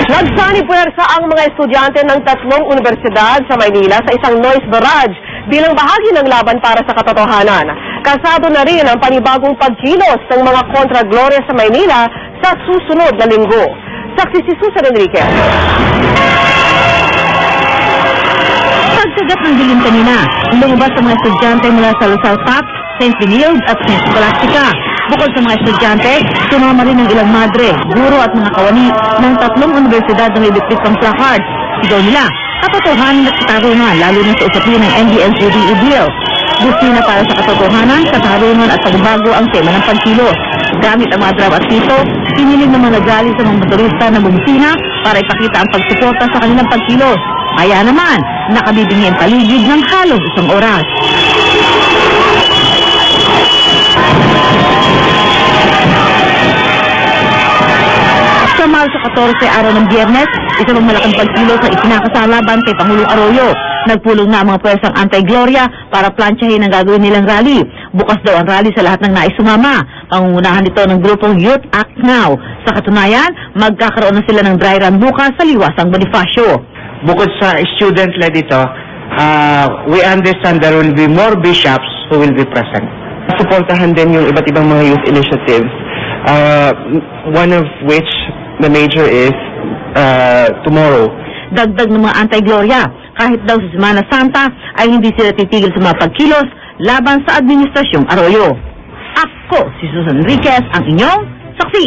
Nagsani puwersa ang mga estudyante ng 3 universidad sa Maynila sa isang noise barrage bilang bahagi ng laban para sa katotohanan. Kasado na rin ang panibagong pagkilos ng mga kontra Gloria sa Maynila sa susunod na linggo. Saksi si Susan Enriquez. Pagsagat ng dilim kanina, lumabas ang mga estudyante mula sa Lasal Pac, St. Benilde at St. Scholastica. Bukod sa mga estudyante, sumama rin ng ilang madre, guro at mga kawani ng 3 universidad na may bitbit pang placards. Sigaw nila, katotohanan at katarungan, lalo na sa usapin ng NDL-GDE deal. Gusto na para sa katotohanan, katarungan at pagbago ang tema ng pagkilos. Gamit ang mga drum at pito, piniling ng mga nagali sa mga motorista na bumisina para ipakita ang pagsuporta sa kanilang pagkilos. Kaya naman, nakabibingi ang paligid ng halos 1 oras. Sa Marso 14, araw ng Biyernes, isang malaking pagkilos na isinakasalaban kay Pangulong Arroyo. Nagpulong na ang mga pwersang anti-Gloria para plansyahin ang gagawin nilang rally. Bukas daw ang rally sa lahat ng nais sumama. Pangungunahan nito ng grupong Youth Act Now. Sa katunayan, magkakaroon na sila ng dry run bukas sa Liwasang Bonifacio. Bukod sa student-led ito, we understand there will be more bishops who will be present. Suportahan din yung iba't ibang mga youth initiatives, one of which the major is tomorrow. Dagdag ng mga anti-Gloria, kahit daw sa Semana Santa ay hindi sila titigil sa mga pagkilos laban sa Administrasyong Arroyo. Ako si Susan Enriquez, ang inyong saksi.